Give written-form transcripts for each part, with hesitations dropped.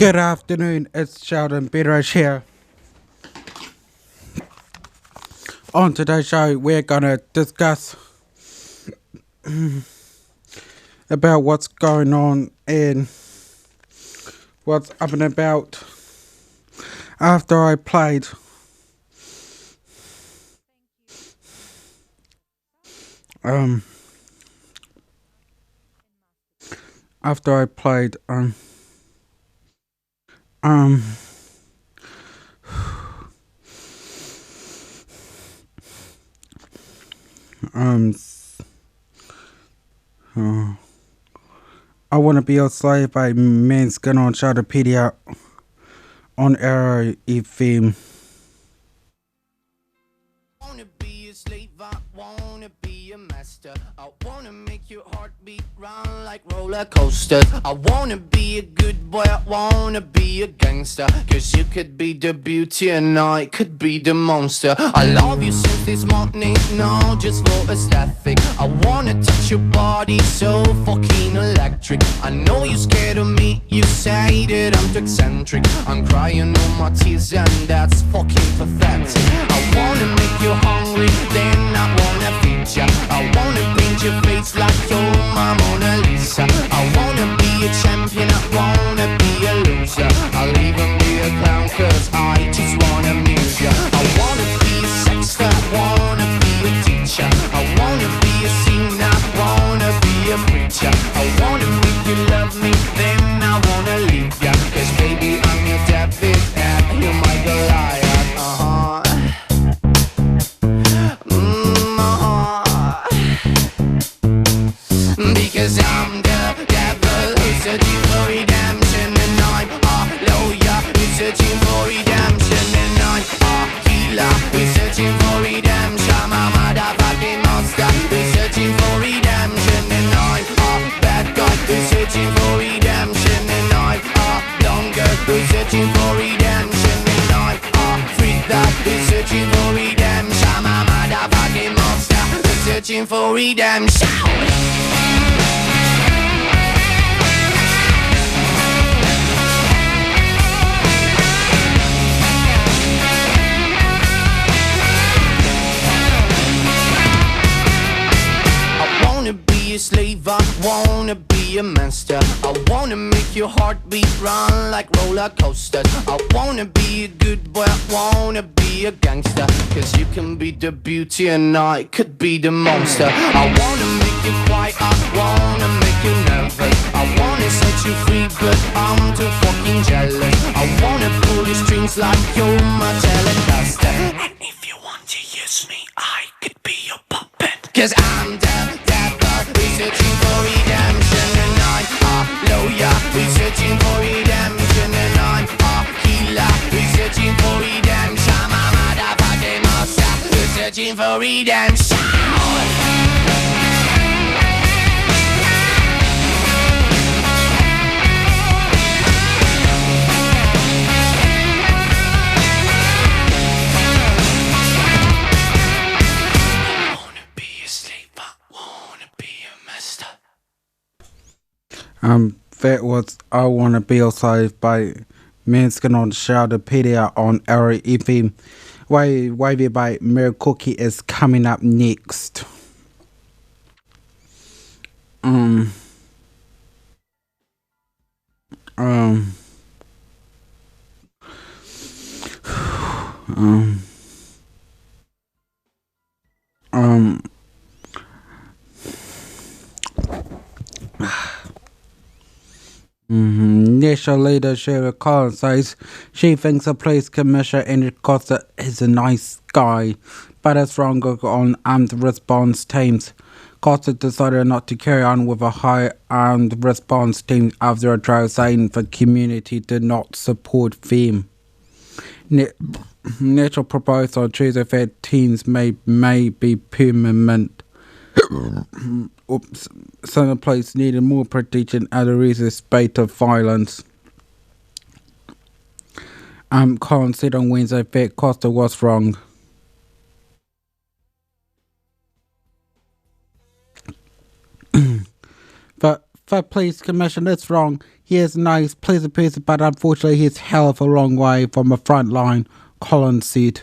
Good afternoon, it's Sheldon Betteridge here. On today's show, we're gonna discuss about what's going on and what's up and about after I played after I played um I Wanna Be Your Slave by Manskin on Sheldopedia on Arrow FM. Wanna be a slave, I wanna be a master. I wanna make your heartbeat run like roller coasters. I wanna be a good boy, I wanna be a gangster. Cause you could be the beauty and I could be the monster. I love you since this morning, no, just for aesthetic. I wanna touch your body so fucking electric. I know you're scared of me, you say that I'm too eccentric. I'm crying all my tears and that's fucking pathetic. I wanna make you hungry, then I wanna feed ya. I wanna paint your face like you're my Mona Lisa. I wanna be a champion, I wanna be a loser. I'll even be a clown cause I just wanna amuse ya. I wanna be a sexter, I wanna be a teacher. I wanna be a singer, I wanna be a preacher. I wanna make you love me, then I wanna leave ya. Cause baby I'm your David and you're my Goliath. Because I'm the devil who's searching for redemption. And I'm a lawyer who's searching for redemption. And I'm a healer who's searching for redemption. I'm a motherfucking monster who's searching for redemption. And I'm a bad guy who's searching for redemption. And I'm a longer who's searching for redemption. And I'm a freak that who's searching for redemption. I'm a motherfucking monster who's searching for redemption. A slave, I wanna be a master. I wanna make your heartbeat run like roller coasters. I wanna be a good boy, I wanna be a gangster. Cause you can be the beauty and I could be the monster. I wanna make you quiet, I wanna make you nervous. I wanna set you free but I'm too fucking jealous. I wanna pull your strings like you're my telecaster. And if you want to use me, I could be your puppet. Cause I'm the devil, we're searching for redemption. And I'm a lawyer, we're searching for redemption. And I'm a healer, we're searching for redemption. I'm a motherfucking monster, we're searching for redemption. That was I Wanna Be Your Slave by Manskin on Sheldopedia on Arrow FM. Wavy by Mary Cookie is coming up next. National leader Sheila Collins says she thinks the police commissioner Andrew Costa is a nice guy, but is wrong on armed response teams. Costa decided not to carry on with a high armed response team after a trial saying the community did not support them. Natural proposed on Tuesday that teams may be permanent. Some police needed more protection at a recent spate of violence. Collins said on Wednesday that Costa was wrong. But The police commissioner is wrong. He is nice, pleasant person, but unfortunately he's hell of a long way from a front line, Collins said.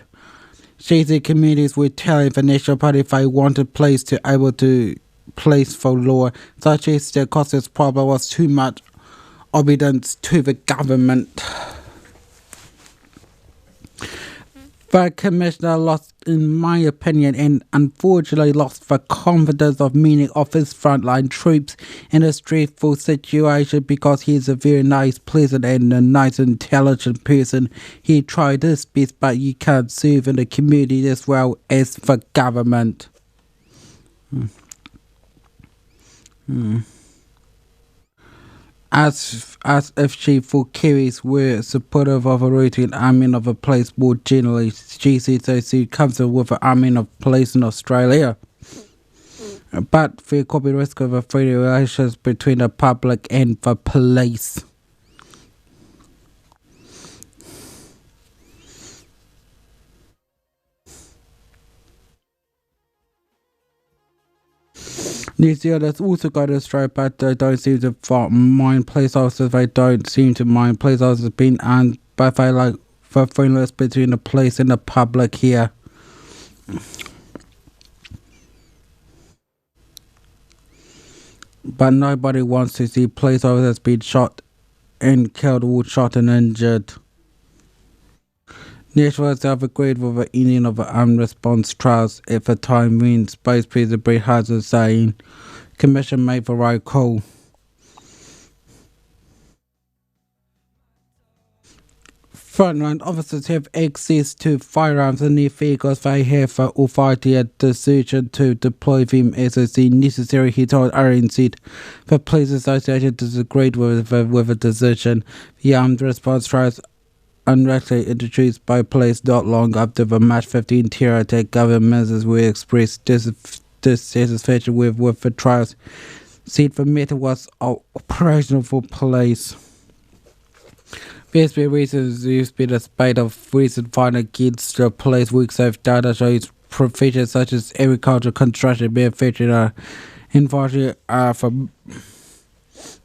Cheesy communities were telling the National Party they wanted police to able to police for law, such as the cost of this problem was too much obedience to the government. The commissioner lost, in my opinion, and unfortunately lost the confidence of many of his frontline troops in a stressful situation because he is a very nice, pleasant and a nice, intelligent person. He tried his best, but you can't serve in the community as well as the government. As if she thought Kerry's were supportive of a routine arming of a police more generally, she said so she comes with the arming of police in Australia. But there could be risk of a friendly relations between the public and the police. New Zealand's also got a strike, but they don't seem to mind police officers. They don't seem to mind police officers being armed, but they like the friendliness between the police and the public here. But nobody wants to see police officers being shot and killed or shot and injured. Nashville itself agreed with the ending of the armed response trials at the time when Space President Brett Hart was saying, Commission made the right call. Frontline officers have access to firearms in their vehicles. They have the authority and decision to deploy them as is necessary, he told RNZ. The Police Association disagreed with the decision. The armed response trials unrightly introduced by police not long after the March 15 terror attack. Government ministers were expressed dissatisfaction with the trials, said the matter was operational for police. There's been reasons there's been a spate of recent findings against the police. WorkSafe data shows professions such as agriculture, construction, manufacturing, and forestry are the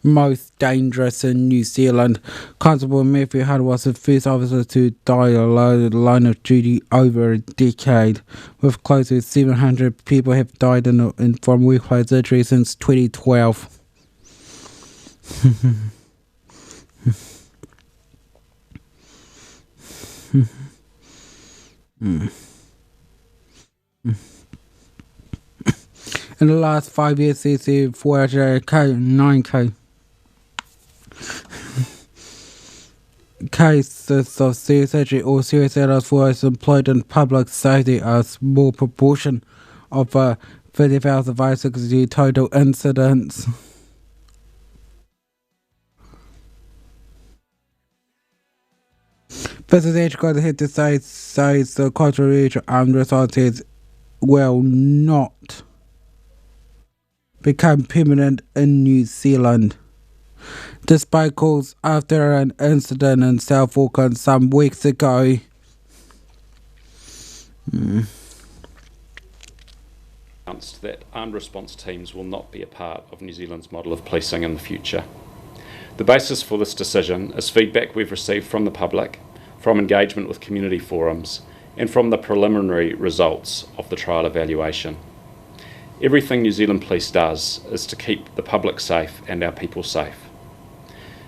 most dangerous in New Zealand. Constable Matthew Hunt was the first officer to die alone the line of duty over a decade, with close to 700 people have died from workplace injuries since 2012. In the last 5 years, there's 9K cases of serious injury or serious illness for those employed in public safety, a small proportion of 30,560 total incidents. This is actually going ahead to say the contrary to armed responses will not become permanent in New Zealand. Despite calls after an incident in South Auckland some weeks ago. Announced that armed response teams will not be a part of New Zealand's model of policing in the future. The basis for this decision is feedback we've received from the public, from engagement with community forums, and from the preliminary results of the trial evaluation. Everything New Zealand Police does is to keep the public safe and our people safe.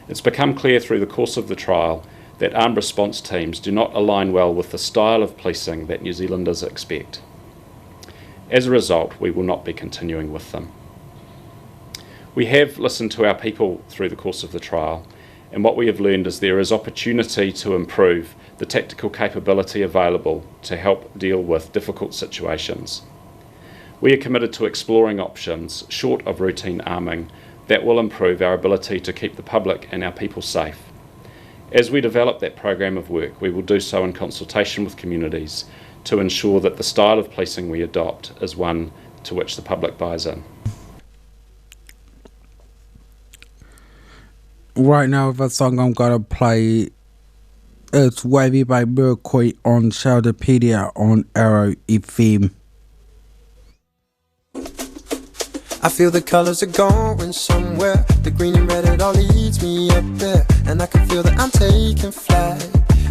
It's become clear through the course of the trial that armed response teams do not align well with the style of policing that New Zealanders expect. As a result, we will not be continuing with them. We have listened to our people through the course of the trial, and what we have learned is there is opportunity to improve the tactical capability available to help deal with difficult situations. We are committed to exploring options short of routine arming that will improve our ability to keep the public and our people safe. As we develop that program of work, we will do so in consultation with communities to ensure that the style of policing we adopt is one to which the public buys in. Right now, the song I'm gonna play is Wavy by Mercury on Sheldopedia on Arrow FM. I feel the colors are going somewhere. The green and red, it all leads me up there. And I can feel that I'm taking flight.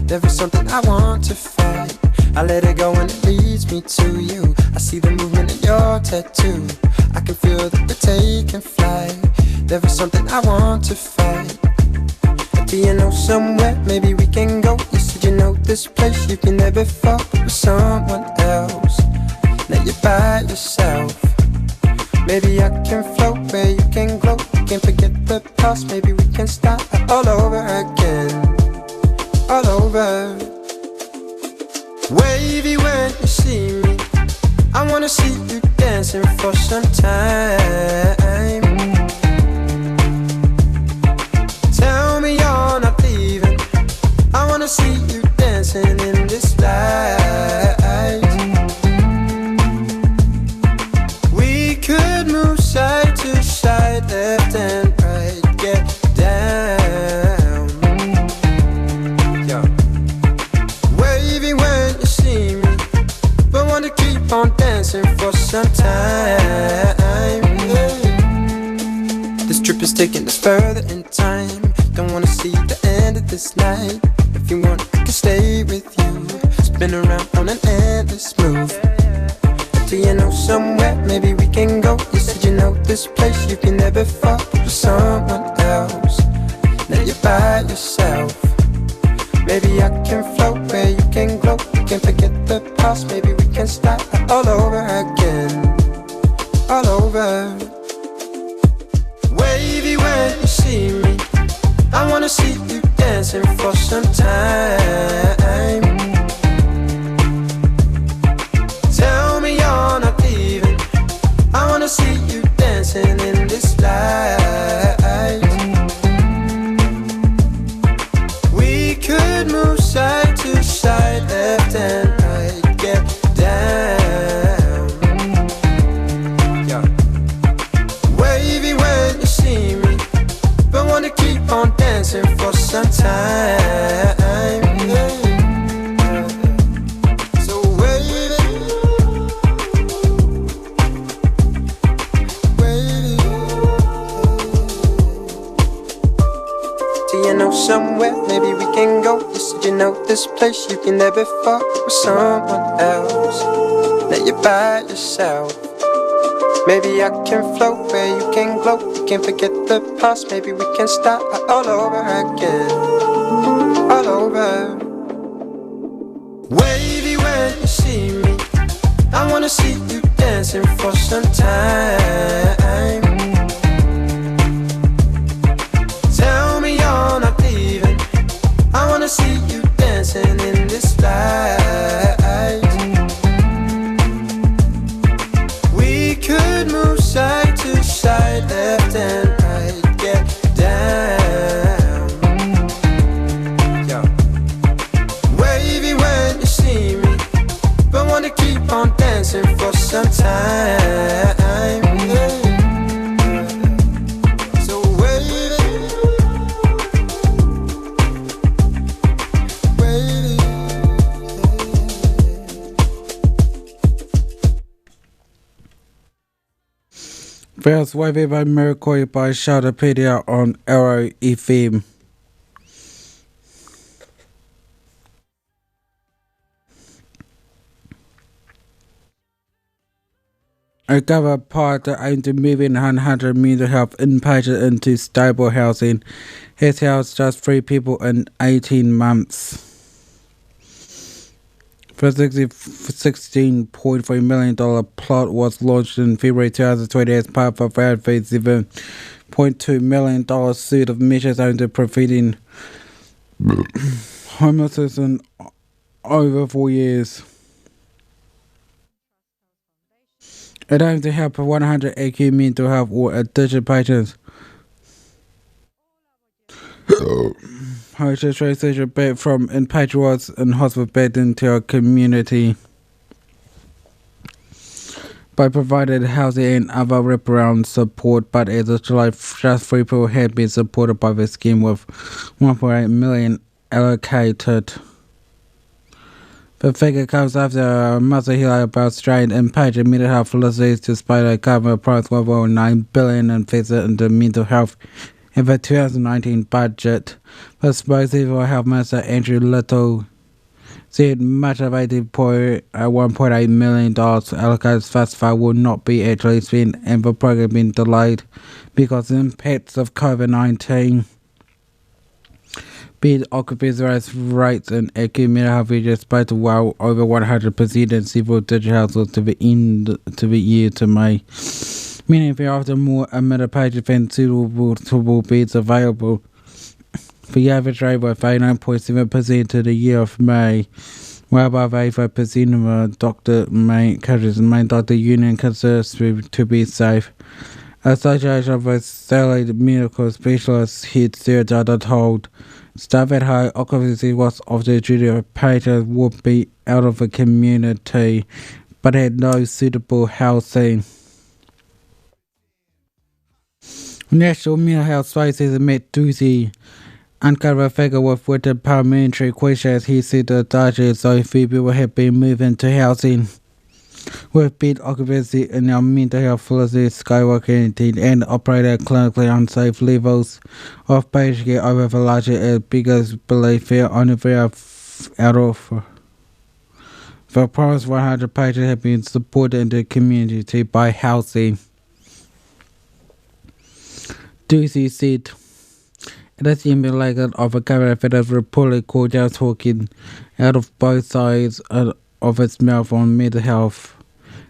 There is something I want to fight. I let it go and it leads me to you. I see the movement in your tattoo. I can feel that we're taking flight. There is something I want to fight. Do you know somewhere maybe we can go? You said you know this place. You've been there before, but with someone else. Now you're by yourself. Maybe I can float where you can glow. We can forget the past. Maybe we can start all over again. All over. Wavy when you see me. I wanna see you dancing for some time. Tell me you're not leaving. I wanna see you dancing in this light. We could move side to side, left and right, get down. Yeah. Wavy when you see me, but wanna keep on dancing for some time. Yeah. This trip is taking us further in time. Don't wanna see the end of this night. If you want, I can stay with you. Spin around on an endless move. Do you know somewhere maybe we can go? You said you know this place. You've been there before, but with someone else. Now you're by yourself. Maybe I can float where you can glow. We can forget the past. Maybe we can start all over again. All over. Wavy when you see me. I wanna see you dancing for some time. Tell me you're not leaving. I wanna see you dancing in this light. We could move side to side, left and right, get down. Yeah. Wavy when you see me, but wanna keep on dancing for some time. Yeah. So wavy, wavy. Do you know somewhere maybe we can go? You said you know this place. You've been there before with someone else. Now you're by yourself. Maybe I can float where you can glow. We can forget the past. Maybe we can start all over again. All over. Wavy when you see me. I wanna see you dancing for some time. Tell me you're not leaving. I wanna see you dancing in this light. We could move side to side, left and right, get down. Yeah. Wavy when you see me, but wanna keep on dancing for some time. Yeah. So wavy, wavy. First Wavy by Miracle by Sheldopedia on Arrow FM. A government partner aimed at moving 100 mental health inpatients into stable housing has housed just 3 people in 18 months. The $16.3 million plot was launched in February 2020 as part of a $7.2 million suite of measures aimed at preventing homelessness in over 4 years. It aims to help 100 acute mental health or addiction patients to transition back from inpatient wards and hospital bed into a community by providing housing and other wraparound support. But as of July, just 3 people had been supported by the scheme with $1.8 million allocated. The figure comes after a monthly hearing about strained inpatient mental health facilities despite a government price of over $9 billion invested into mental health in the 2019 budget. The spokesperson Health Minister Andrew Little said much of $1.8 million allocated thus far will not be actually spent, and the program being delayed because of the impacts of COVID-19. Bed occupancy rates and acute mental health reached both well over 100% in several district households to the year to May, meaning there are often more admitted patients than suitable beds available. The average rate was 89.7% to the year of May, well above 85% of the main doctor union considers to be safe. Association of Salaried Medical Specialists head Sarah Dada told staff at high occupancy was often due to patients would be out of the community but had no suitable housing. National Mental Health Spaces met Tuesday uncovered a figure with the parliamentary questions. He said the data so few people have been moving to housing, with bed occupancy in our mental health facilities skyrocketing and operate at clinically unsafe levels of patient care over the larger biggest belief there only out of the promised 100 patients have been supported in the community by housing. Ducey said it has been likely of a government that has reportedly called out talking out of both sides of its mouth on mental health.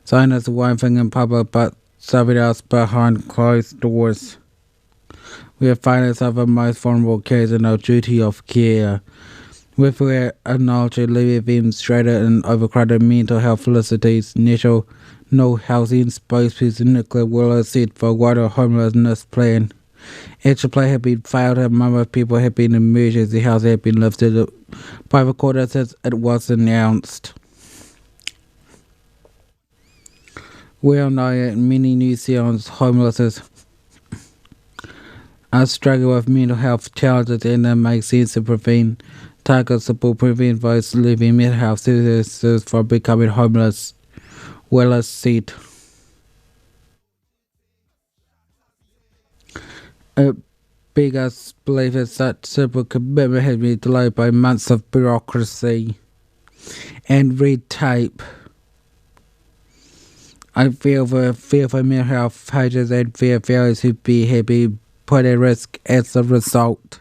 Saying it's one thing in public but something else behind closed doors. We have financed some of the most vulnerable cases in our duty of care. With our acknowledging leaving them stranded in overcrowded mental health facilities, National No Housing spokesperson Nicola Wheeler said the wider homelessness plan. Action plan had been filed and a number of people had been in emergency housing had been lifted by the court since it was announced. We all know that many New Zealand's homeless are struggling with mental health challenges, and it makes sense to prevent those living mental health services from becoming homeless, Wheeler said. A biggest belief is such simple commitment has been delayed by months of bureaucracy and red tape. I feel for mental health patients and their families who have been put at risk as a result.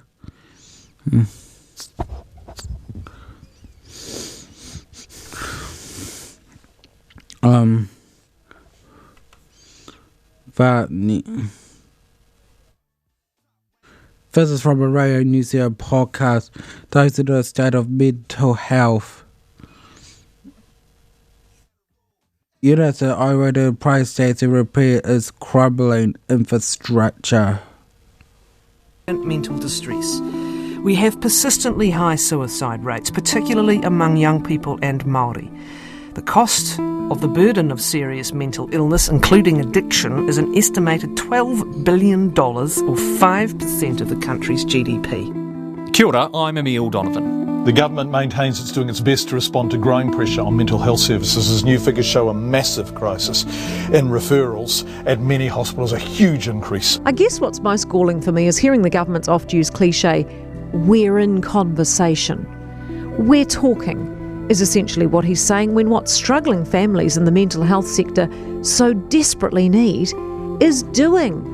This is from a Radio New Zealand podcast titled The State of Mental Health. United Ireland price state to repair its crumbling infrastructure. Mental distress. We have persistently high suicide rates, particularly among young people and Māori. The cost of the burden of serious mental illness, including addiction, is an estimated $12 billion or 5% of the country's GDP. Kia ora, I'm Emile Donovan. The government maintains it's doing its best to respond to growing pressure on mental health services as new figures show a massive crisis in referrals at many hospitals, a huge increase. I guess what's most galling for me is hearing the government's oft-used cliche, we're in conversation. We're talking is essentially what he's saying when what struggling families in the mental health sector so desperately need is doing.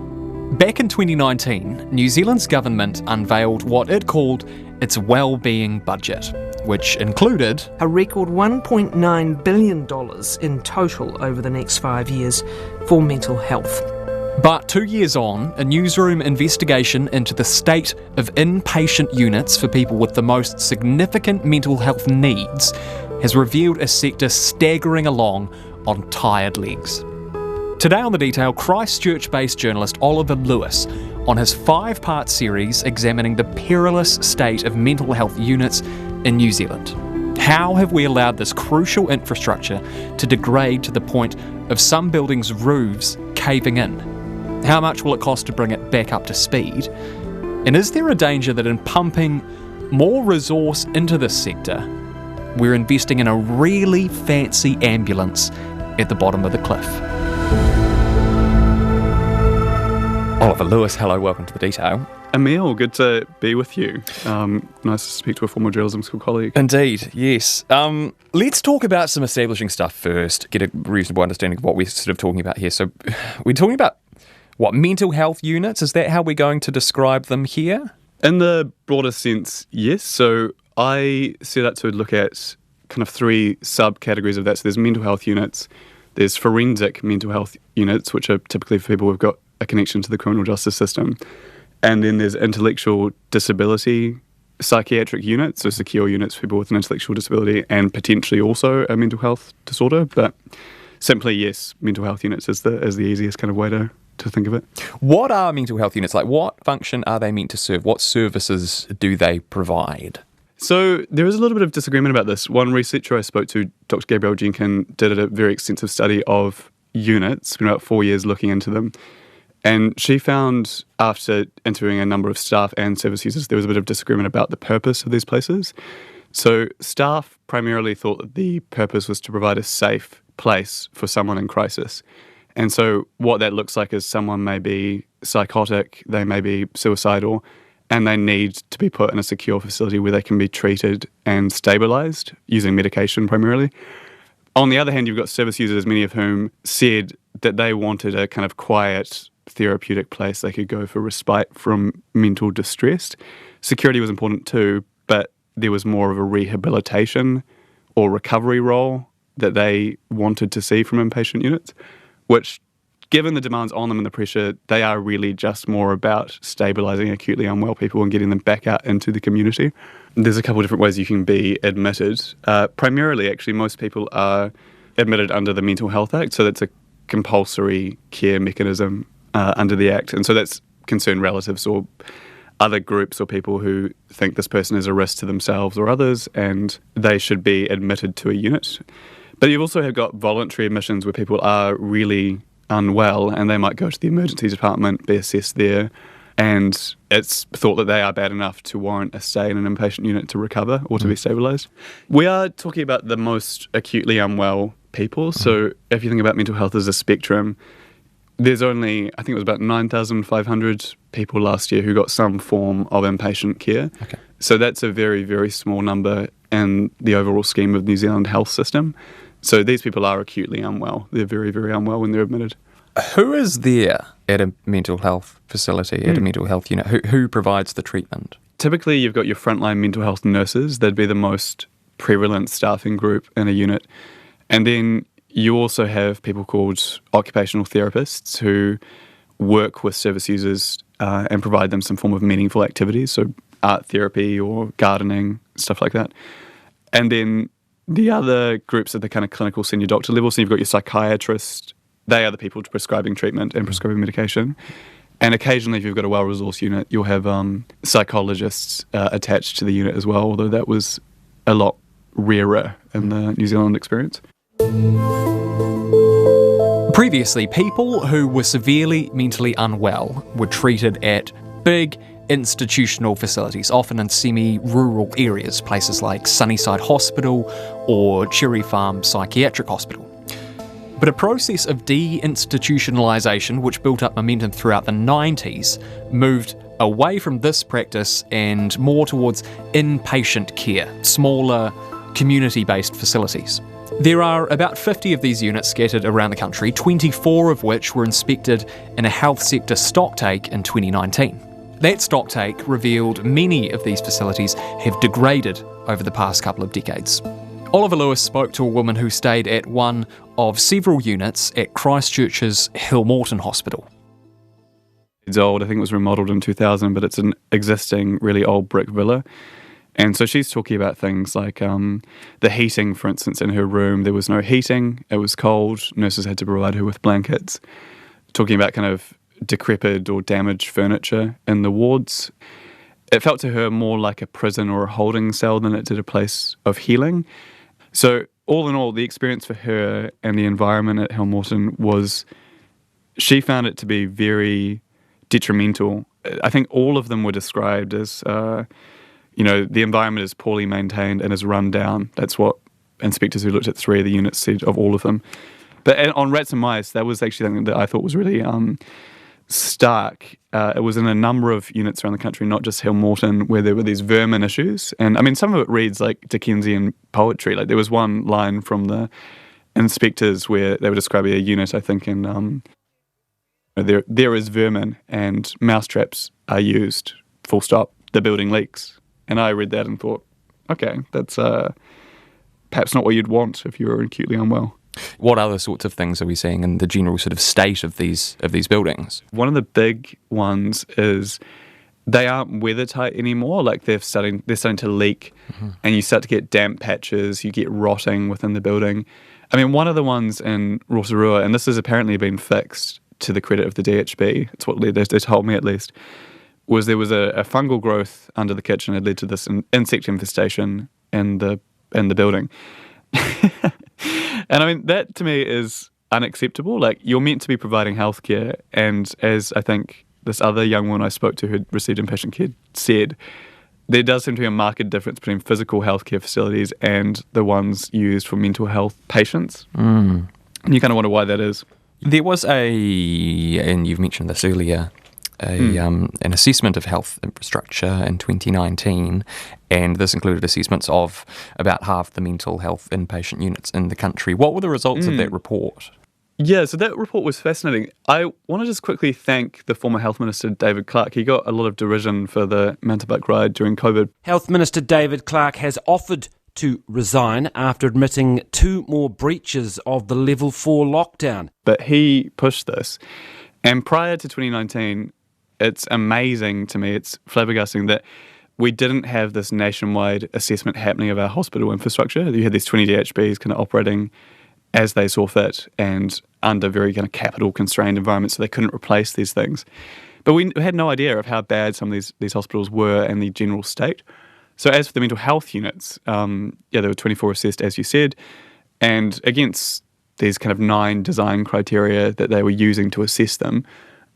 Back in 2019, New Zealand's government unveiled what it called its wellbeing budget, which included a record $1.9 billion in total over the next 5 years for mental health. But 2 years on, a newsroom investigation into the state of inpatient units for people with the most significant mental health needs has revealed a sector staggering along on tired legs. Today on The Detail, Christchurch-based journalist Oliver Lewis on his 5-part series examining the perilous state of mental health units in New Zealand. How have we allowed this crucial infrastructure to degrade to the point of some buildings' roofs caving in? How much will it cost to bring it back up to speed? And is there a danger that in pumping more resource into this sector, we're investing in a really fancy ambulance at the bottom of the cliff. Oliver Lewis, hello, welcome to The Detail. Emil, good to be with you. Nice to speak to a former journalism school colleague. Indeed, yes. Let's talk about some establishing stuff first, get a reasonable understanding of what we're sort of talking about here. So we're talking about, what, mental health units? Is that how we're going to describe them here? In the broader sense, yes. So I set out to look at kind of three subcategories of that. So there's mental health units, there's forensic mental health units, which are typically for people who've got a connection to the criminal justice system. And then there's intellectual disability psychiatric units, so secure units for people with an intellectual disability and potentially also a mental health disorder. But simply, yes, mental health units is the easiest kind of way to think of it. What are mental health units? Like, what function are they meant to serve? What services do they provide? So there is a little bit of disagreement about this. One researcher I spoke to, Dr. Gabrielle Jenkin, did a very extensive study of units, spent about 4 years looking into them. And she found, after interviewing a number of staff and service users, there was a bit of disagreement about the purpose of these places. So staff primarily thought that the purpose was to provide a safe place for someone in crisis. And so what that looks like is someone may be psychotic, they may be suicidal, and they need to be put in a secure facility where they can be treated and stabilised using medication primarily. On the other hand, you've got service users, many of whom said that they wanted a kind of quiet, therapeutic place they could go for respite from mental distress. Security was important too, but there was more of a rehabilitation or recovery role that they wanted to see from inpatient units, which, given the demands on them and the pressure, they are really just more about stabilising acutely unwell people and getting them back out into the community. There's a couple of different ways you can be admitted. Primarily, actually, most people are admitted under the Mental Health Act, so that's a compulsory care mechanism under the Act. And so that's concerned relatives or other groups or people who think this person is a risk to themselves or others, and they should be admitted to a unit. But you've also got voluntary admissions where people are really unwell and they might go to the emergency department, be assessed there, and it's thought that they are bad enough to warrant a stay in an inpatient unit to recover or to be stabilised. We are talking about the most acutely unwell people. So if you think about mental health as a spectrum, there's only, I think it was about 9,500 people last year who got some form of inpatient care. Okay. So that's a very, very small number in the overall scheme of the New Zealand health system. So these people are acutely unwell. They're very, very unwell when they're admitted. Who is there at a mental health facility, at a mental health unit? Who provides the treatment? Typically, you've got your frontline mental health nurses. They'd be the most prevalent staffing group in a unit. And then you also have people called occupational therapists who work with service users and provide them some form of meaningful activities, so art therapy or gardening, stuff like that. And then the other groups at the kind of clinical senior doctor level, so you've got your psychiatrist. They are the people prescribing treatment and prescribing medication. And occasionally, if you've got a well-resourced unit, you'll have psychologists attached to the unit as well, although that was a lot rarer in the New Zealand experience. Previously, people who were severely mentally unwell were treated at big institutional facilities, often in semi-rural areas, places like Sunnyside Hospital or Cherry Farm Psychiatric Hospital. But a process of deinstitutionalisation, which built up momentum throughout the 90s, moved away from this practice and more towards inpatient care, smaller, community-based facilities. There are about 50 of these units scattered around the country, 24 of which were inspected in a health sector stocktake in 2019. That stocktake revealed many of these facilities have degraded over the past couple of decades. Oliver Lewis spoke to a woman who stayed at one of several units at Christchurch's Hillmorton Hospital. It's old, I think it was remodelled in 2000, but it's an existing really old brick villa. And so she's talking about things like the heating, for instance, in her room. There was no heating, it was cold, nurses had to provide her with blankets. Talking about kind of decrepit or damaged furniture in the wards. It felt to her more like a prison or a holding cell than it did a place of healing. So all in all, the experience for her and the environment at Hillmorton was, she found it to be very detrimental. I think all of them were described as the environment is poorly maintained and is run down. That's what inspectors who looked at 3 of the units said of all of them. But on rats and mice, that was actually something that I thought was really stark. It was in a number of units around the country, not just Hill Morton, where there were these vermin issues. And I mean, some of it reads like Dickensian poetry. Like there was one line from the inspectors where they were describing a unit, I think, in there is vermin and mousetraps are used, full stop, the building leaks. And I read that and thought, okay, that's perhaps not what you'd want if you were acutely unwell. What other sorts of things are we seeing in the general sort of state of these buildings? One of the big ones is they aren't weather tight anymore. Like they're starting to leak, and you start to get damp patches. You get rotting within the building. I mean, one of the ones in Rotorua, and this has apparently been fixed to the credit of the DHB. It's what they told me at least. Was there was a fungal growth under the kitchen that led to this insect infestation in the building. And I mean, that to me is unacceptable. Like, you're meant to be providing healthcare, and as I think this other young woman I spoke to who received inpatient care said, there does seem to be a marked difference between physical healthcare facilities and the ones used for mental health patients. And you kind of wonder why that is. There was and you've mentioned this earlier, an assessment of health infrastructure in 2019, and this included assessments of about half the mental health inpatient units in the country. What were the results of that report? Yeah, so that report was fascinating. I want to just quickly thank the former Health Minister, David Clark. He got a lot of derision for the mountain ride during COVID. Health Minister David Clark has offered to resign after admitting 2 more breaches of the Level 4 lockdown. But he pushed this. And prior to 2019, it's amazing to me, it's flabbergasting that we didn't have this nationwide assessment happening of our hospital infrastructure. You had these 20 DHBs kind of operating as they saw fit and under very kind of capital constrained environments, so they couldn't replace these things. But we had no idea of how bad some of these hospitals were and the general state. So as for the mental health units, there were 24 assessed, as you said, and against these kind of 9 design criteria that they were using to assess them,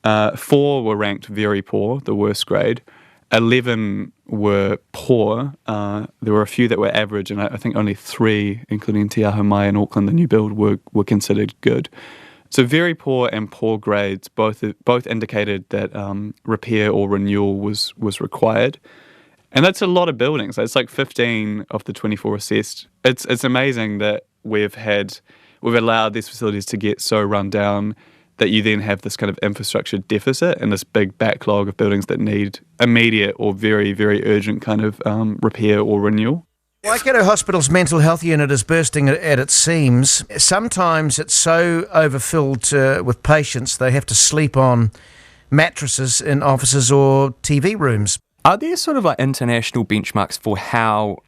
4 were ranked very poor, the worst grade. 11 were poor. There were a few that were average, and I think only 3, including Te Aho Mai and Auckland, the new build, were considered good. So very poor and poor grades both indicated that repair or renewal was required. And that's a lot of buildings. It's like 15 of the 24 assessed. It's amazing that we've allowed these facilities to get so run down that you then have this kind of infrastructure deficit and this big backlog of buildings that need immediate or very, very urgent kind of repair or renewal. Waikato Hospital's mental health unit is bursting at its seams. Sometimes it's so overfilled with patients they have to sleep on mattresses in offices or TV rooms. Are there sort of like international benchmarks for how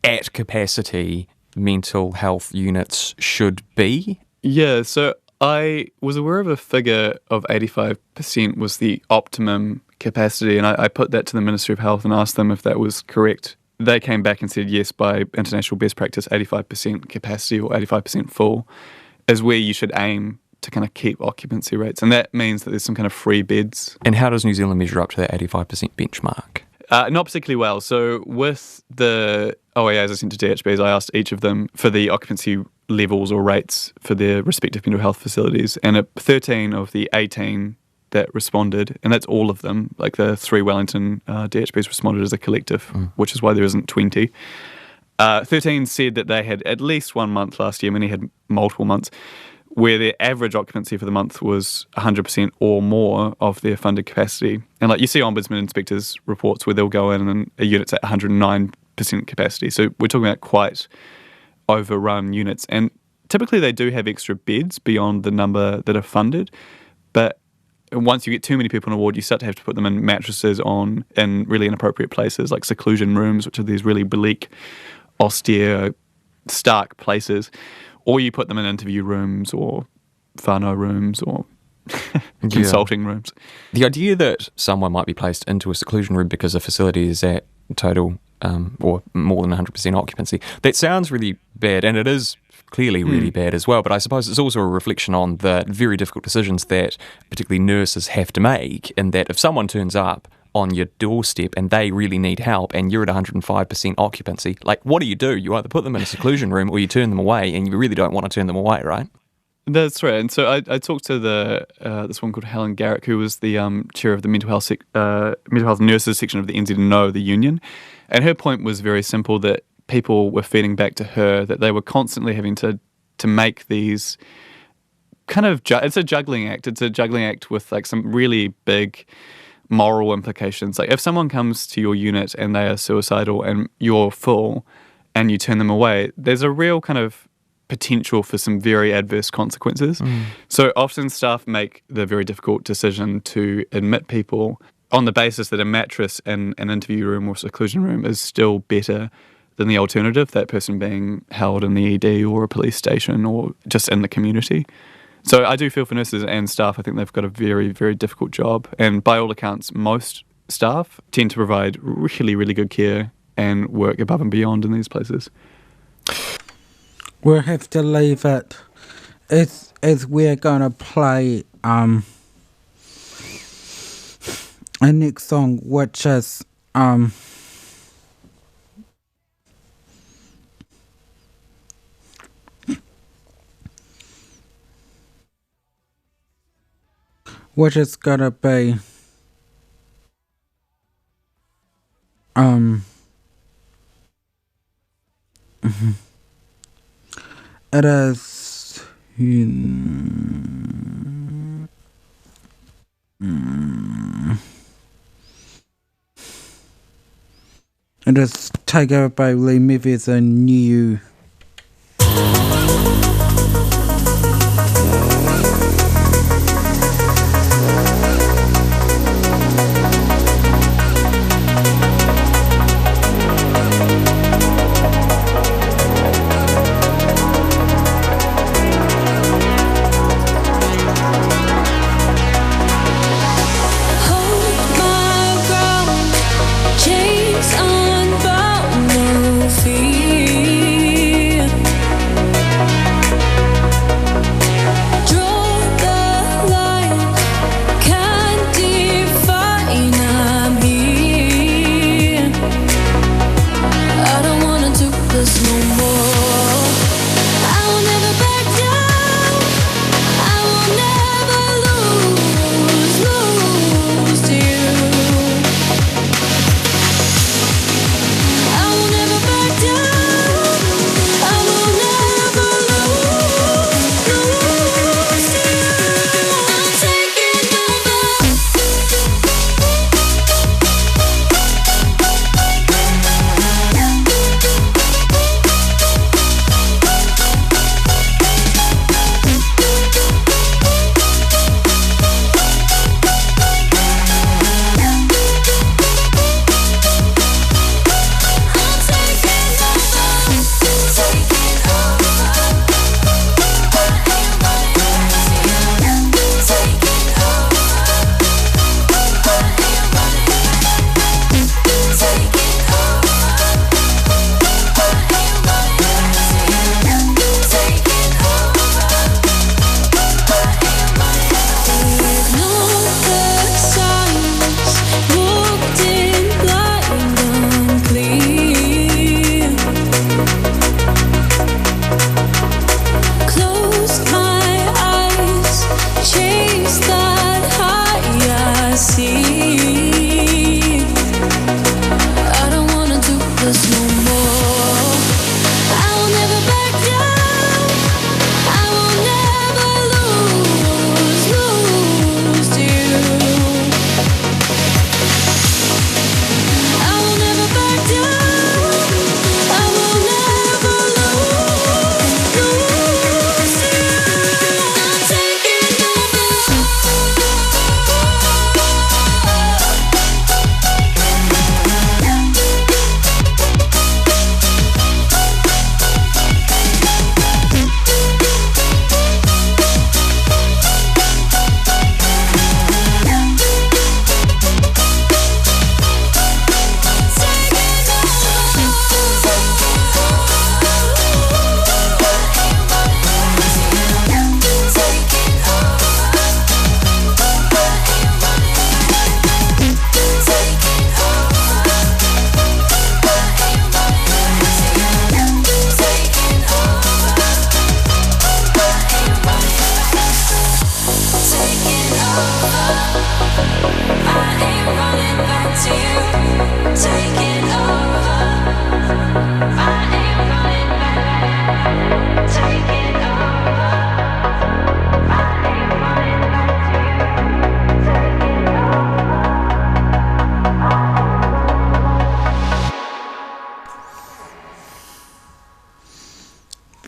at capacity mental health units should be? Yeah, so I was aware of a figure of 85% was the optimum capacity, and I put that to the Ministry of Health and asked them if that was correct. They came back and said, yes, by international best practice, 85% capacity or 85% full is where you should aim to kind of keep occupancy rates. And that means that there's some kind of free beds. And how does New Zealand measure up to that 85% benchmark? Not particularly well. So with the OAAs I sent to DHBs, I asked each of them for the occupancy levels or rates for their respective mental health facilities. And 13 of the 18 that responded, and that's all of them, like the 3 Wellington DHBs responded as a collective, which is why there isn't 20. 13 said that they had at least 1 month last year, many had multiple months, where their average occupancy for the month was 100% or more of their funded capacity. And like you see ombudsman inspectors reports where they'll go in and a unit's at 109% capacity. So we're talking about quite overrun units. And typically they do have extra beds beyond the number that are funded. But once you get too many people on a ward, you start to have to put them in mattresses in really inappropriate places like seclusion rooms, which are these really bleak, austere, stark places. Or you put them in interview rooms or whānau rooms or consulting rooms. The idea that someone might be placed into a seclusion room because a facility is at total or more than 100% occupancy, that sounds really bad, and it is clearly really bad as well. But I suppose it's also a reflection on the very difficult decisions that particularly nurses have to make, in that if someone turns up on your doorstep and they really need help and you're at 105% occupancy, like, what do? You either put them in a seclusion room or you turn them away, and you really don't want to turn them away, right? That's right. And so I talked to this one called Helen Garrick, who was the chair of the mental health nurses section of the NZNO, the union. And her point was very simple, that people were feeding back to her that they were constantly having to make these kind of, it's a juggling act. It's a juggling act with like some really big moral implications. Like if someone comes to your unit and they are suicidal and you're full and you turn them away, there's a real kind of potential for some very adverse consequences. So often staff make the very difficult decision to admit people on the basis that a mattress in an interview room or seclusion room is still better than the alternative, that person being held in the ED or a police station or just in the community. So I do feel for nurses and staff. I think they've got a very, very difficult job. And by all accounts, most staff tend to provide really, really good care and work above and beyond in these places. We'll have to leave it as we're going to play a next song, which is gonna be it is it is taken over by Lee Mevies and New.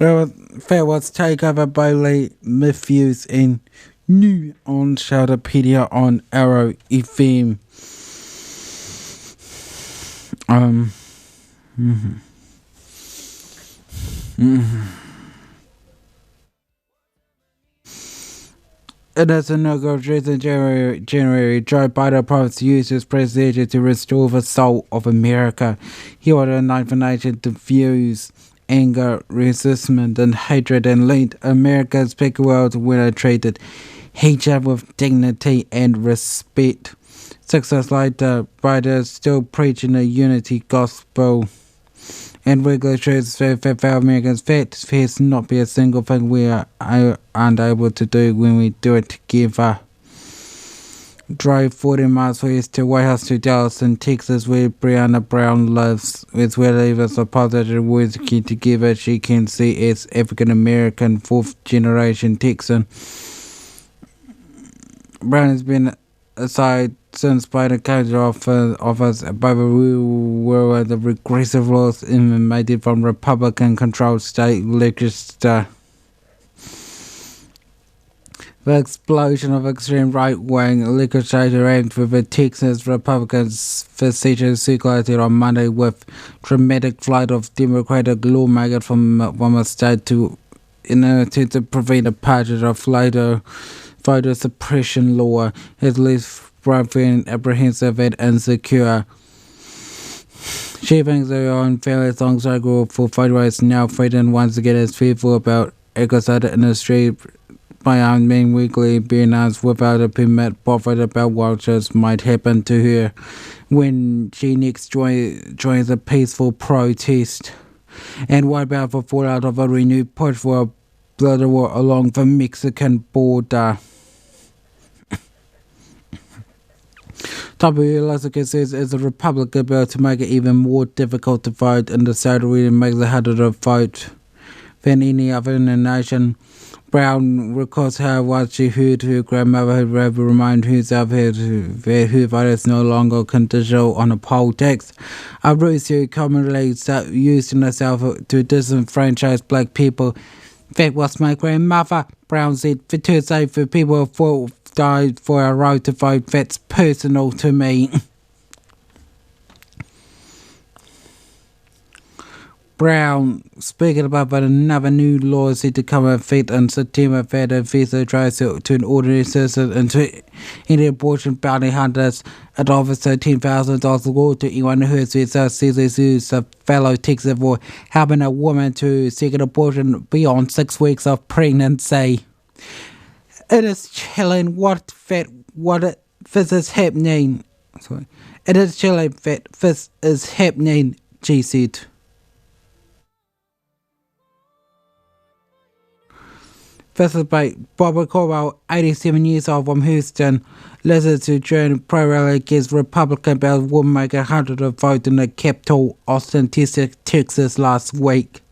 That was taken over by Lee Matthews and new on Sheldopedia on Arrow FM. It is a negotiation in January. Joe Biden promised to use his presidency to restore the soul of America. He ordered a United Nations to fuse anger, resentment, and hatred and lead America's big world winner treated each other with dignity and respect. 6 years later, Biden is still preaching the unity gospel and regular truths for fellow Americans. Fact, there's not be a single thing we aren't able to do when we do it together. Drove 40 miles west to White House to Dallas in Texas, where Breonna Brown lives. With where leaders are positive working together, she can see as African American, 4th generation Texan. Brown has been aside since Biden came to office by the rule of the regressive laws emanated from Republican-controlled state legislature. The explosion of extreme right-wing legislature aimed for the Texas Republicans facetious circulated on Monday with dramatic flight of Democratic lawmakers from the state in an attempt to prevent a passage of later voter suppression law has left Brown feeling apprehensive and insecure. She thinks her own fairly long struggle for voter rights now threatened once again is fearful about agriculture industry by unbeing weekly being asked without a permit, bothered about what just might happen to her when she next joins a peaceful protest. And what about the fallout of a renewed push for a border war along the Mexican border? WLSK says it's a Republican bill to make it even more difficult to vote in the state region, makes it harder to vote than any other in the nation. Brown recalls how what she heard her grandmother had rather remind herself that her vote is no longer conditional on a poll tax, a ruse who commonly used in herself to disenfranchise black people. That was my grandmother, Brown said. For Tuesday, for people who died for a right to vote, that's personal to me. Brown, speaking about another new law set to come into effect in September that officially tries to turn ordinary citizens into abortion bounty hunters. It offers a $10,000 reward to anyone who has seriously sues a fellow Texan for helping a woman to seek an abortion beyond 6 weeks of pregnancy. It is chilling this is happening. It is chilling that this is happening, she said. This is by Barbara Corwell, 87 years old, from Houston, listens to join pro-rally against Republican bill will make 100 of vote in the capital, Austin, Texas, last week.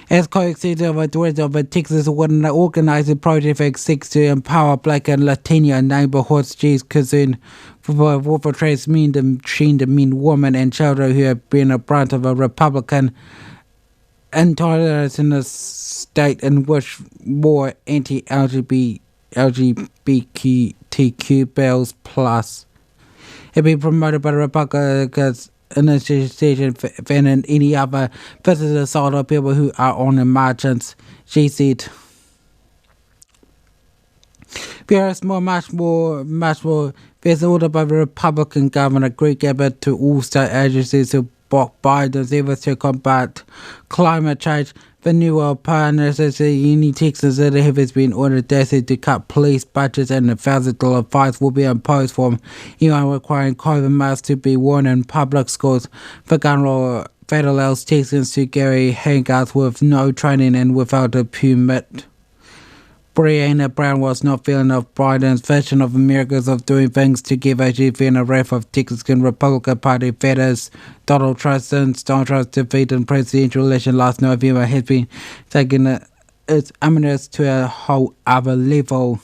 As co-executive of the Texas organizing project that seeks to empower black and Latino neighborhoods, she's concerned for the transgender men, women, and children who have been a brunt of a Republican intolerance in a state in which more anti-LGBTQ bills plus have been promoted by the Republicans in this decision than in any other physical assault of people who are on the margins, she said. There is much more. There's an order by the Republican Governor Greg Abbott to all state agencies to block Biden's efforts to combat climate change. The new world partners in any Texas that has been ordered to cut police budgets, and $1,000 fines will be imposed for anyone requiring COVID masks to be worn in public schools. The gun law that allows Texans to carry handguns with no training and without a permit. Breonna Brown was not feeling of Biden's vision of America's of doing things together. She feared a wrath of Texas Republican Party voters. Donald Trump's defeat in presidential election last November has been taking its eminence to a whole other level.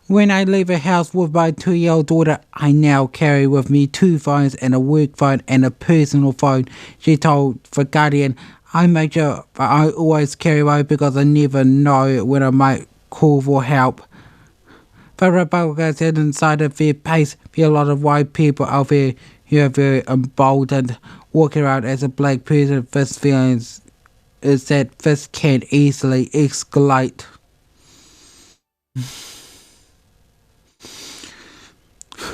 When I leave a house with my 2-year-old daughter, I now carry with me 2 phones and a work phone and a personal phone, she told The Guardian. I make sure I always carry away because I never know when I might call for help. The Republicans inside of their pace feel a lot of white people out there who are very emboldened, walking around as a black person. This feelings is that this can easily escalate.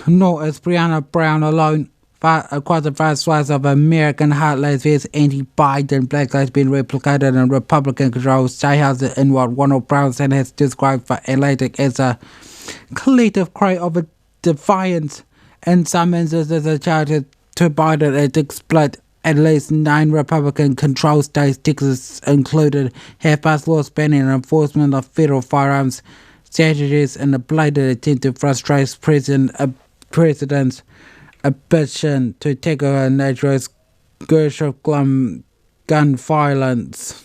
Nor is Breonna Brown alone. Across the vast swaths of American heartlands, there's anti-Biden black lives being replicated in Republican-controlled state houses in what Ronald Brown Center has described for Atlantic as a collective cry of a defiance. In some instances, a charge to Biden it split at least 9 Republican-controlled states, Texas included, have passed laws banning enforcement of federal firearms strategies in a blatant attempt to frustrate President's ambition to tackle a natural scourge of gun violence.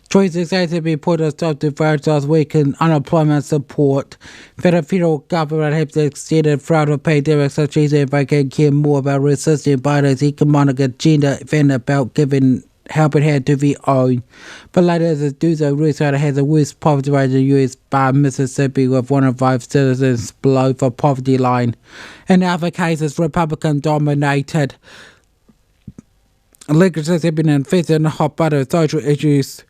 26 states have been put a stop to vote last week in unemployment support. The federal government has extended throughout the pandemic, such as if I can care more about resisting Biden's economic agenda than about giving help it had to be owned. But later, the do so research has the worst poverty rate in the U.S. by Mississippi, with 1 in 5 citizens below the poverty line. In other cases, Republican-dominated legislatures have been invested in hot button social issues,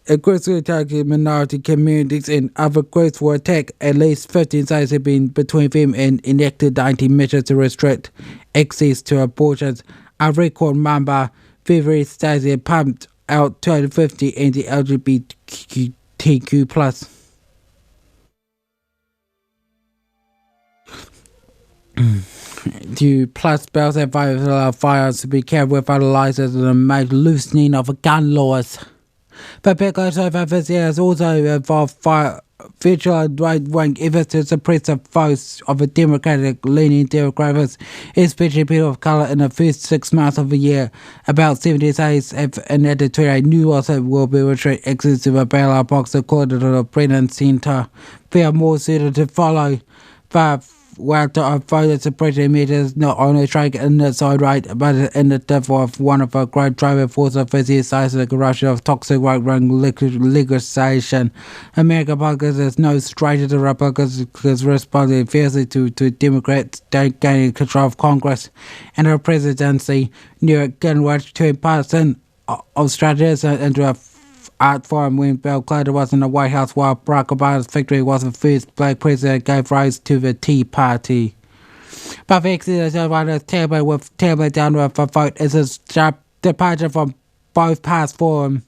aggressively targeting minority communities and other groups for attack. At least 15 states have been between them and enacted 19 measures to restrict access to abortions. A record number. February states have pumped out 250 anti-LGBTQ plus. The plus bills have allowed firearms to be carried without a license and a major loosening of gun laws. The backlash over this year has also involved virtual and right-wing efforts to suppress the votes of the Democratic-leaning Democrats, especially people of colour, in the first 6 months of the year. About 70 states have enacted 28 new laws that will be restrict access to the ballot box, according to the Brennan Centre. There are more certain to follow, but while the voter suppression measures not only strike in the side right, but in the depth of one of the great driving forces of this year's the corruption of toxic right-wing legislation. American politics is no stranger to Republicans responding fiercely to Democrats gaining control of Congress and the presidency. Newt Gingrich turned partisan of strategies into a art form when Bill Clinton was in the White House, while Barack Obama's victory was the first black president gave rise to the Tea Party. But the exit of the terribly down with the vote is a sharp departure from both past forms.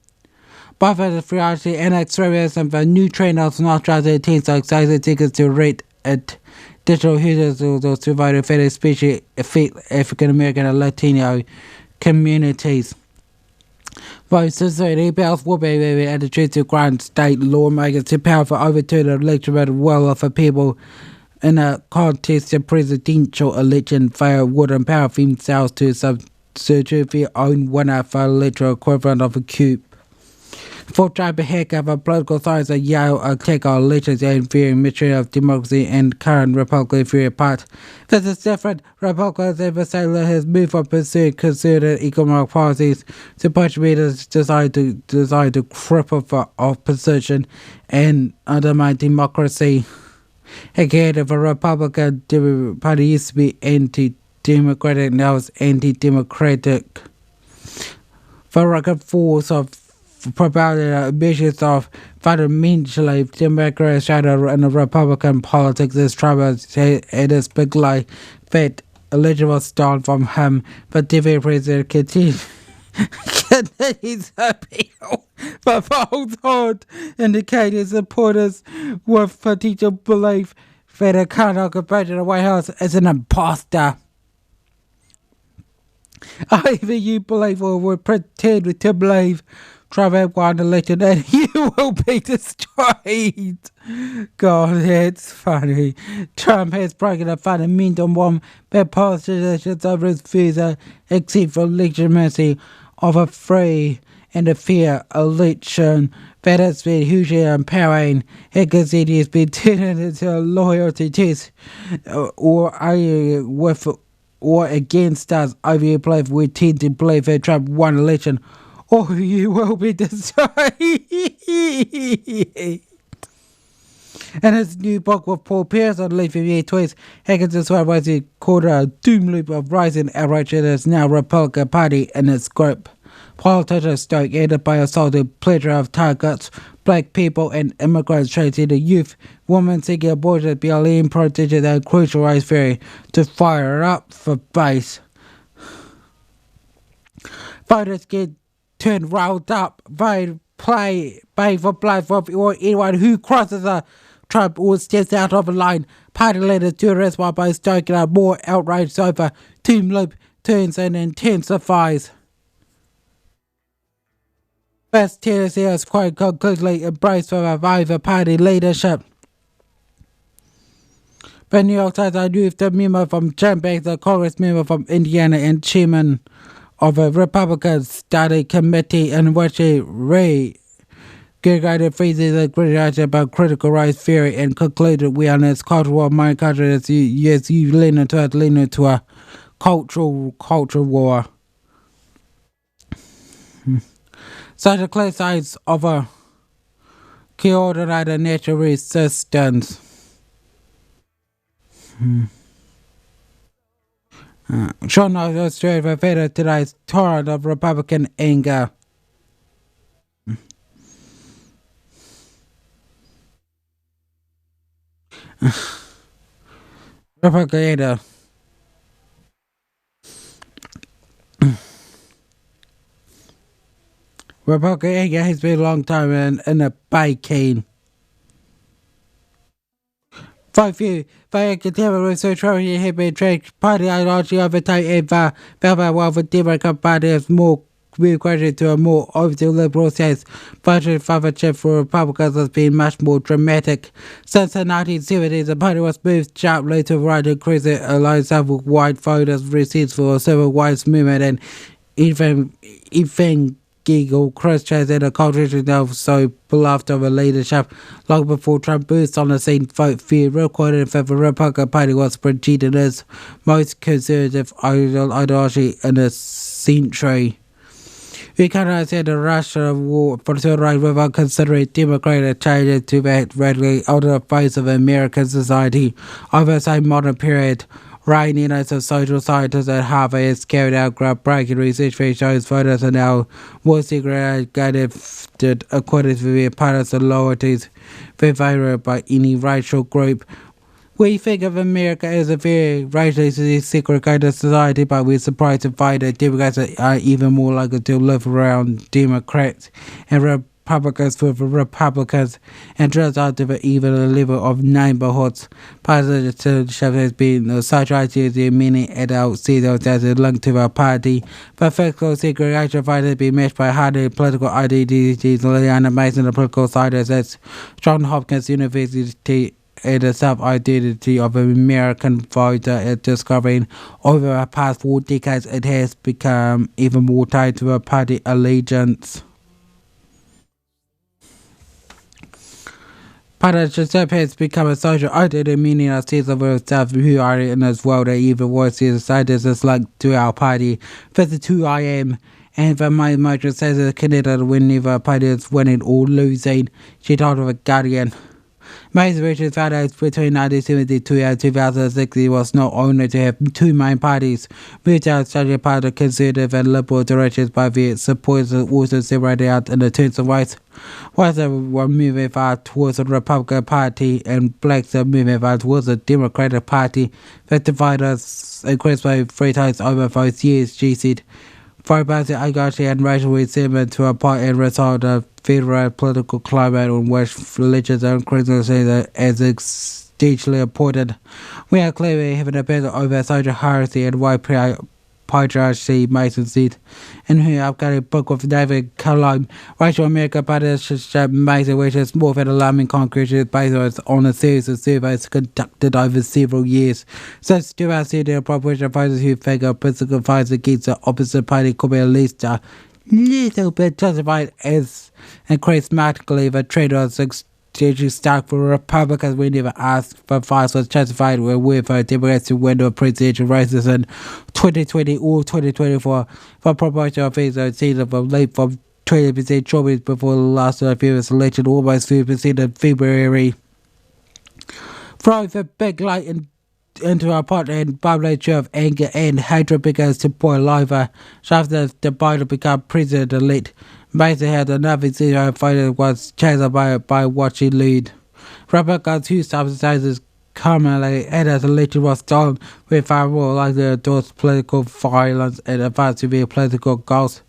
Both of the theology and extremism, the new trend of not trying to attain so exciting tickets to read at digital users to vote, especially African American and Latino communities. Both society bills will be attitude to grant state lawmakers to power for overturn the electorate will of the people in a contest of presidential election. They would empower themselves to substitute their own winner for electoral equivalent of a coup. For trying to hack of a political science at Yale attack on elections and varying mystery of democracy and current Republican theory apart. This is different. Republicans ever say that has moved from pursuing concerted economic policies to push leaders decide to cripple the opposition and undermine democracy. Again, if a Republican Party used to be anti-democratic, now it's anti-democratic. The record force of provided measures of fundamentally democratic shadow in the Republican politics is trouble. It is big lie that election was stolen from him, but the president continues to appeal for falsehood, indicating supporters with potential belief that the current occupation of the White House is an imposter. Either you believe or would pretend to believe Trump had won the election and you will be destroyed. God, it's funny. Trump has broken a fundamental one that politicians over his visa, except for legitimacy of a free and a fair election. That has been hugely empowering. Higgins said he has been turned into a loyalty test, or with or against us. Over your belief, we tend to believe that Trump won election, or you will be destroyed. In his new book with Paul Pierce on Leave Year Tweets, Higgins described what he called a doom loop of rising outrage that is now Republican Party in its grip. Politicians stoke aided by assaulted pleasure of targets, black people and immigrants transgender youth, women seeking abortion, BLM protested and crucial race theory to fire up for base. Voters get turned riled up, pay for blood for anyone who crosses a Trump or steps out of a line. Party leaders to arrest while both stoking up more outrage over doom loop turns and intensifies. West Tennessee is quite conclusively embraced for a party leadership. But New York Times, I knew the memo from Jim Banks, the Congress member from Indiana and chairman of a Republican study committee in which he regarded freezes and criticized about critical race theory and concluded we are in this cultural war. My country is yes, you lean into a cultural war. Such a clear signs of a coordinated natural resistance. Sean of Australia fed today's torrent of Republican anger. Republican anger. Republican anger has been a long time in a baking. Very contemporary research have been tracked party ideology over time and while the Democratic Party is more regressive to a more overall liberal sense. Budget favorship for Republicans has been much more dramatic. Since the 1970s, the party was moved sharply to the right, increasing alliance with white voters, receipts for a civil rights movement, and evangelical Christians and a culture now so beloved of a leadership. Long before Trump burst on the scene, vote fear recorded for the Republican Party was projected as most conservative ideology in a century. We cannot say the Russian war for the right without considering democratic changes to that radically alter the face of American society over the same modern period. Ryan Innes, a social scientist at Harvard, has carried out groundbreaking research that shows voters are now more segregated according to their partisan loyalties than voted by any racial group. We think of America as a very racially segregated society, but we're surprised to find that Democrats are even more likely to live around Democrats and Republicans with Republicans, and turns out to be even a level of neighborhoods. Partisanship has been such ideas in many adult citizens as a link to our party, but physical segregation finds to be matched by harder political ideologies. Leanna Mason, the political scientist at Johns Hopkins University, and the self-identity of an American voter is discovering over the past 4 decades it has become even more tied to a party allegiance. Partisanship has become a social identity, meaning a sense of ourselves who are in this world and even worse is scientists is linked to our party. This is who I am. And for my emotion says it's connected whenever a party is winning or losing, she told of a Guardian. Most research found out between 1972 and 2006 it was not only to have 2 main parties, moved out such a part of conservative and liberal directions by their supporters also separated out in the terms of race. Whites were moving far towards the Republican Party and blacks are moving far towards the Democratic Party. The dividers increased by 3 times over those years, she said. Foreign ideology and racial resentment to a point and result of federal political climate in which religions are increasingly as existentially important. We are clearly having a battle over social hierarchy and white patriarchy, Mason said. In her upcoming book with David Callum, Racial American Partisanship, Mason, which is more of an alarming conclusion based on a series of surveys conducted over several years. Since 2007, the proportion of voters who think a political fights against the opposite party could be at least a little bit justified as increased markedly. The trend was did you start for Republicans? We never asked for files was justified with Democrats to win the presidential races in 2020 or 2024 for promotion of his season from late from 20% troubles before the last previous election, almost 3% in February. Throwing the big light into our pot and bubbling of anger and hatred begins to boil over. After the Biden became president-elect, Mason had another zero fighter was chased by what she lead. Republicans who subsidizes commonly and as election was done with our rule like the endorsed political violence and advanced to be political goals.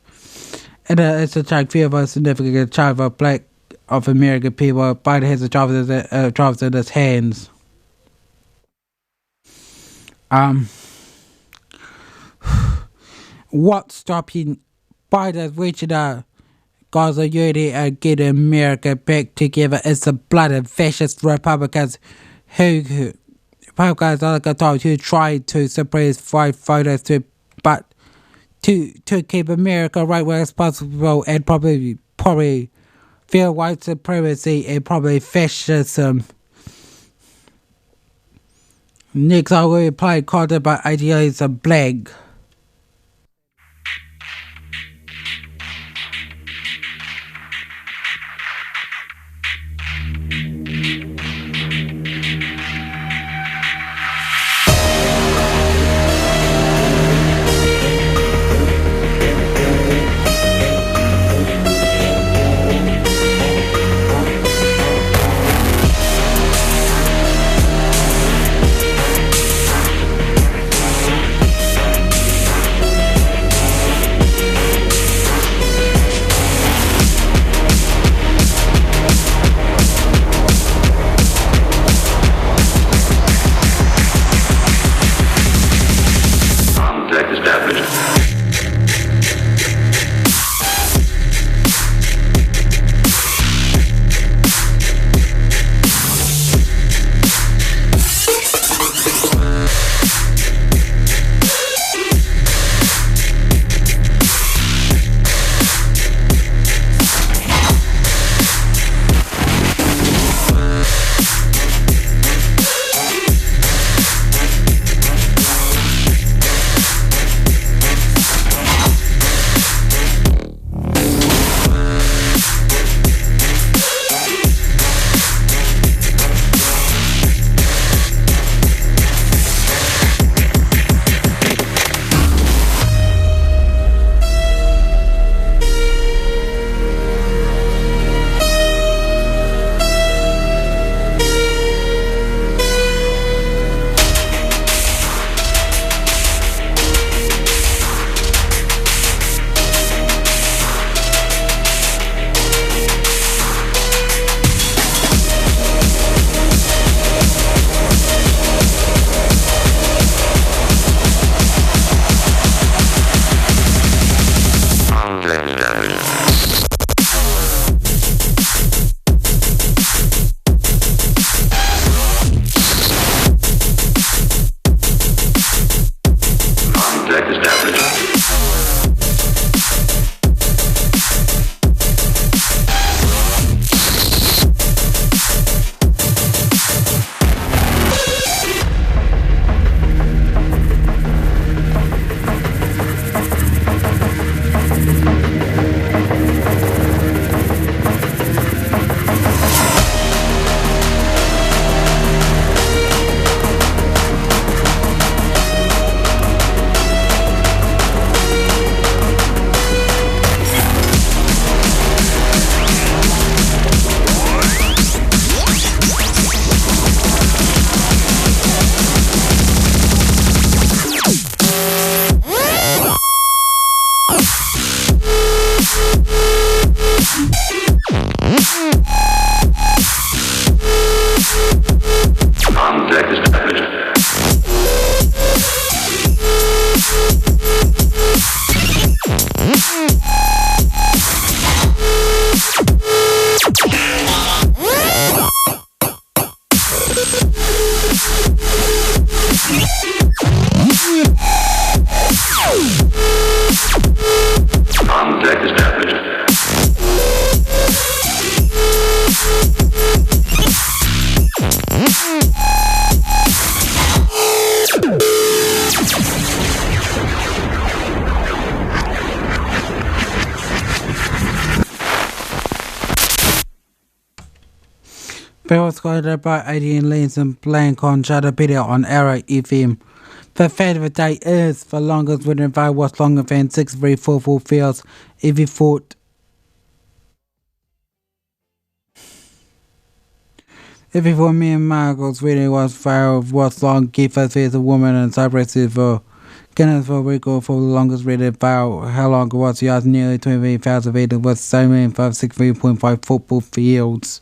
And it's a track fear of a significant child of black of American people. Biden has the jobs in his hands. What's stopping Biden's reaching out Gaza unity and getting America back together is the blooded fascist Republicans who try to suppress white voters to keep America right where it's possible and probably feel white supremacy and probably fascism. Next, I will play content by idealism blank. Bill's got about 18 lanes and blank on Sheldopedia on Arrow FM. The fact of the day is the longest written vow was longer than 6344 fields every foot. Every 4 million miles really was long, give us as a woman and Cyprus for Guinness World Record for the longest written vow. How long it was? Yards nearly 28,000 feet. It was 7,563.5 football fields.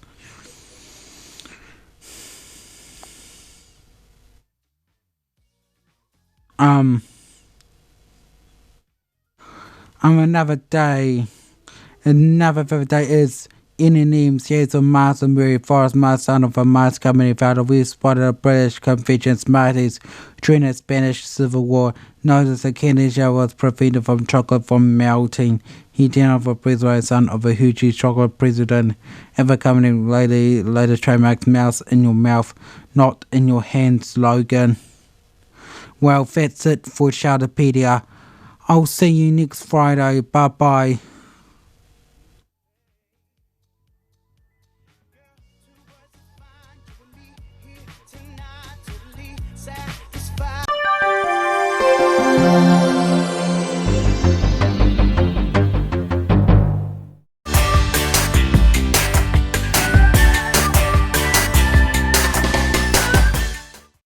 Another day is in the name shades of Mars and Mary Forest Mars, son of a Mars company founder. We spotted a British Convention Smarties during the Spanish Civil War. Noticed the Canadian was prevented from chocolate from melting. He did not a president, son of a huge chocolate president. Ever company later trademarked mouse in your mouth, not in your hand slogan. Well, that's it for Sheldopedia. I'll see you next Friday. Bye bye.